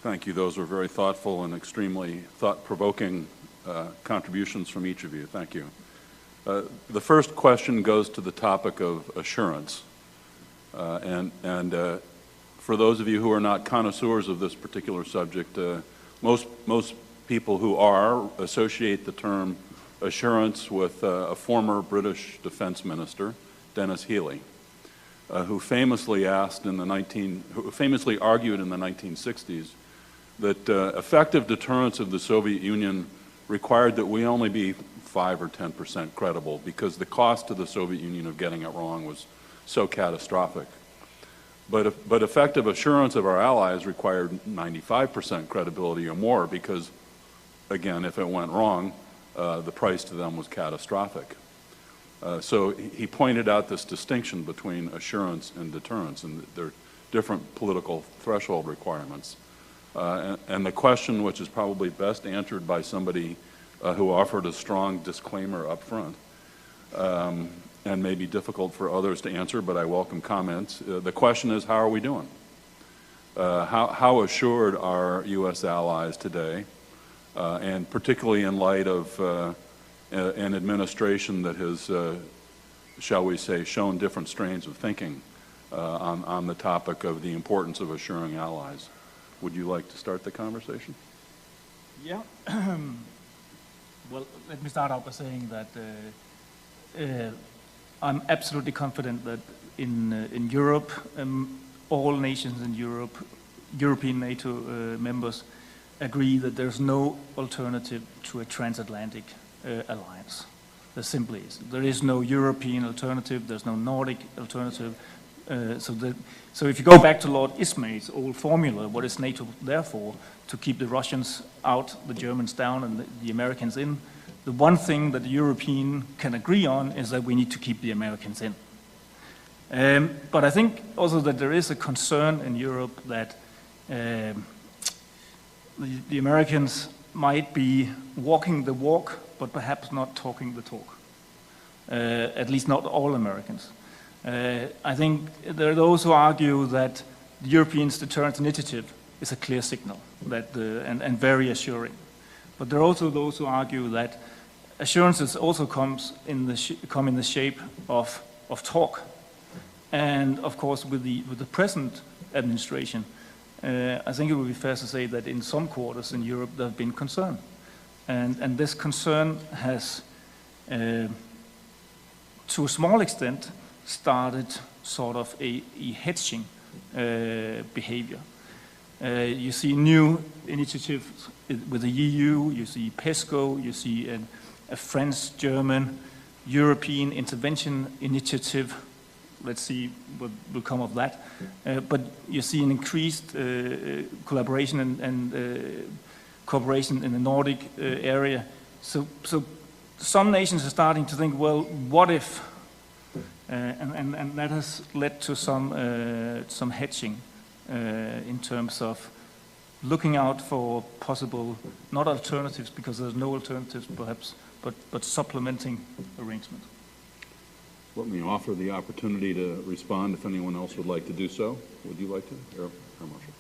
Thank you. Those were very thoughtful and extremely thought-provoking contributions from each of you. Thank you. The first question goes to the topic of assurance. For those of you who are not connoisseurs of this particular subject, most people who are associate the term assurance with a former British defense minister, Dennis Healey, who famously argued in the 1960s that effective deterrence of the Soviet Union required that we only be 5 or 10% credible because the cost to the Soviet Union of getting it wrong was so catastrophic. But effective assurance of our allies required 95% credibility or more because, again, if it went wrong, the price to them was catastrophic. So he pointed out this distinction between assurance and deterrence, and they're different political threshold requirements. And the question, which is probably best answered by somebody who offered a strong disclaimer up front, and may be difficult for others to answer, but I welcome comments. The question is, how are we doing? How assured are U.S. allies today, and particularly in light of an administration that has, shall we say, shown different strains of thinking on the topic of the importance of assuring allies? Would you like to start the conversation? Yeah. Well, let me start out by saying that I'm absolutely confident that in Europe, all nations in Europe, European NATO members, agree that there's no alternative to a transatlantic alliance. There simply is. There is no European alternative, there's no Nordic alternative. So if you go back to Lord Ismay's old formula, what is NATO there for? To keep the Russians out, the Germans down, and the Americans in. The one thing that the European can agree on is that we need to keep the Americans in. But I think also that there is a concern in Europe that the Americans might be walking the walk, but perhaps not talking the talk. At least not all Americans. I think there are those who argue that the European deterrence initiative is a clear signal that and very assuring. But there are also those who argue that assurances also come in the shape of talk. And of course, with the present administration, I think it would be fair to say that in some quarters in Europe there have been concern. And this concern has, to a small extent, started sort of a hedging behavior. You see new initiatives with the EU, you see PESCO, you see a French-German European intervention initiative. Let's see what will come of that. But you see an increased collaboration and cooperation in the Nordic area. So some nations are starting to think, well, what if? And that has led to some hedging in terms of looking out for possible, not alternatives, because there's no alternatives perhaps, but supplementing arrangement. Let me offer the opportunity to respond if anyone else would like to do so. Would you like to, Air Marshal?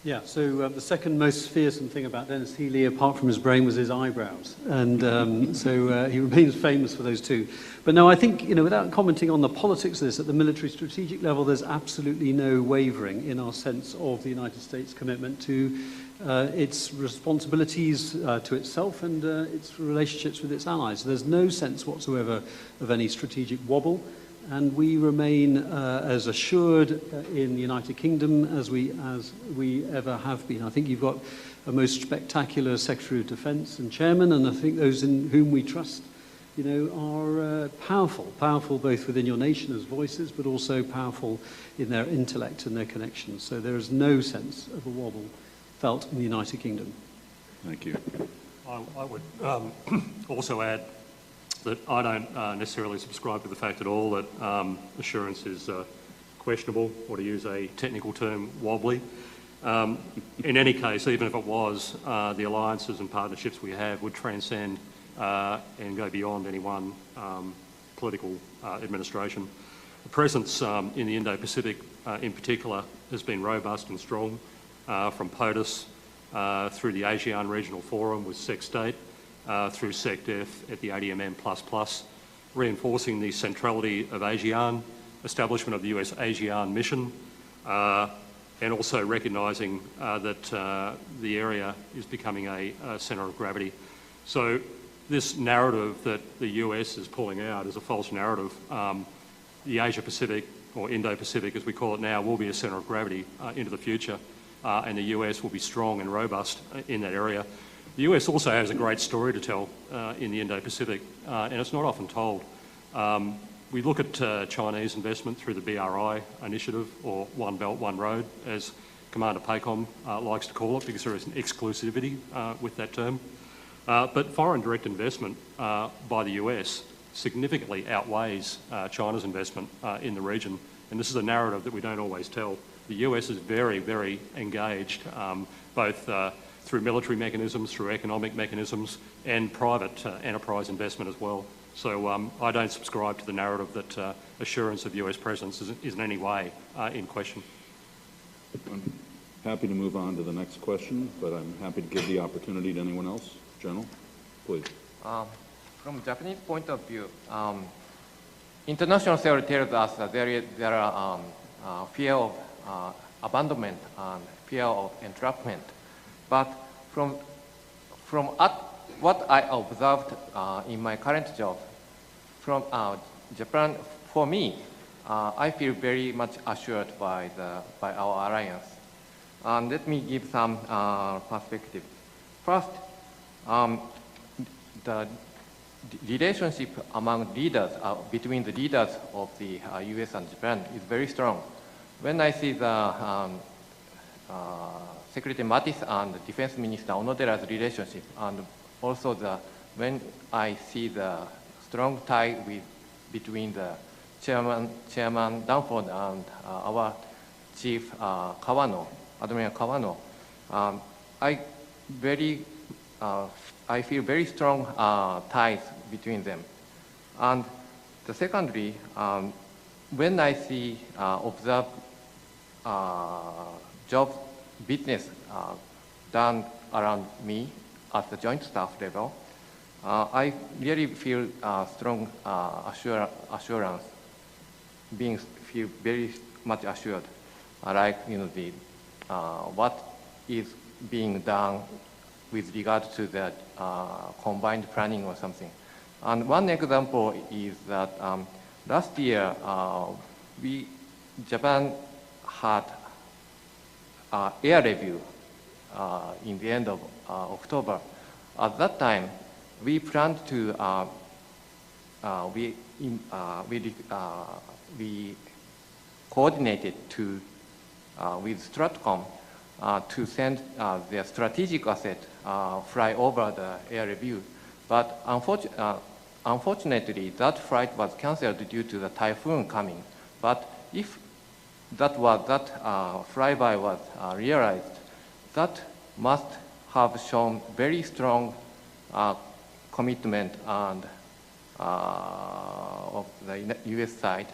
Yeah, so the second most fearsome thing about Dennis Healey, apart from his brain, was his eyebrows. And so he remains famous for those two. But no, I think, without commenting on the politics of this, at the military strategic level, there's absolutely no wavering in our sense of the United States' commitment to its responsibilities to itself and its relationships with its allies. So there's no sense whatsoever of any strategic wobble. And we remain as assured in the United Kingdom as we ever have been. I think you've got a most spectacular Secretary of Defence and Chairman, and I think those in whom we trust, are powerful both within your nation as voices, but also powerful in their intellect and their connections. So there is no sense of a wobble felt in the United Kingdom. Thank you. I would also add that I don't necessarily subscribe to the fact at all that assurance is questionable, or to use a technical term, wobbly. In any case, even if it was, the alliances and partnerships we have would transcend and go beyond any one political administration. The presence in the Indo-Pacific in particular has been robust and strong. from POTUS through the ASEAN Regional Forum with SecState, through SecDef at the ADMM++, reinforcing the centrality of ASEAN, establishment of the US ASEAN mission, and also recognising that the area is becoming a centre of gravity. So this narrative that the US is pulling out is a false narrative. The Asia-Pacific, or Indo-Pacific as we call it now, will be a centre of gravity into the future, and the US will be strong and robust in that area. The US also has a great story to tell in the Indo-Pacific, and it's not often told. We look at Chinese investment through the BRI initiative, or One Belt, One Road, as Commander Pacom likes to call it, because there is an exclusivity with that term. But foreign direct investment by the US significantly outweighs China's investment in the region, and this is a narrative that we don't always tell. The US is very, very engaged, both through military mechanisms, through economic mechanisms, and private enterprise investment as well. So I don't subscribe to the narrative that assurance of US presence is in any way in question. I'm happy to move on to the next question, but I'm happy to give the opportunity to anyone else. General, please. From Japanese point of view, international theory tells us that there are fear of abandonment and fear of entrapment. But from what I observed in my current job, from Japan, for me, I feel very much assured by our alliance. And let me give some perspective. First, the relationship among leaders, between the leaders of the US and Japan is very strong. When I see the Secretary Mattis and the Defense Minister Onodera's relationship, and also when I see the strong tie between the Chairman Danford and our Chief Kawano, Admiral Kawano, I feel very strong ties between them. And secondly, when I observe job business done around me at the joint staff level, I really feel strong assurance, feel very much assured, like what is being done with regard to the combined planning or something. And one example is that last year Japan had air review in the end of October. At that time, we planned to we coordinated with Stratcom to send their strategic asset fly over the air review. But unfortunately, that flight was canceled due to the typhoon coming. But if that flyby was realized, that must have shown very strong commitment and of the US side,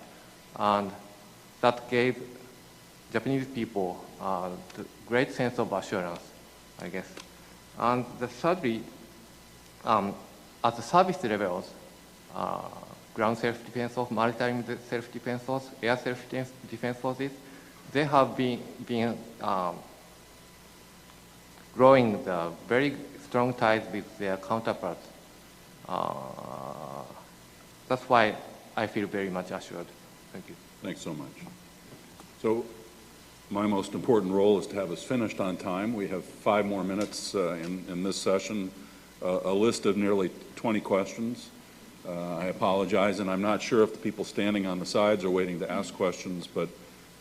and that gave Japanese people the great sense of assurance, I guess. And thirdly, at the service levels, ground self-defense force, maritime self-defense force, air self-defense forces, they have been growing the very strong ties with their counterparts. That's why I feel very much assured. Thank you. Thanks so much. So my most important role is to have us finished on time. We have 5 more minutes in this session, a list of nearly 20 questions. I apologize, and I'm not sure if the people standing on the sides are waiting to ask questions, but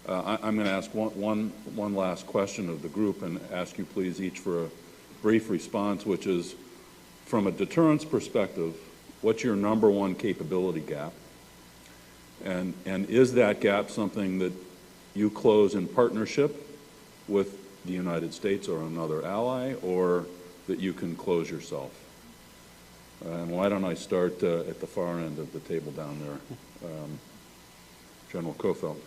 I'm going to ask one last question of the group and ask you please each for a brief response, which is, from a deterrence perspective, what's your #1 capability gap? And is that gap something that you close in partnership with the United States or another ally, or that you can close yourself? And why don't I start at the far end of the table down there, General Kofeld.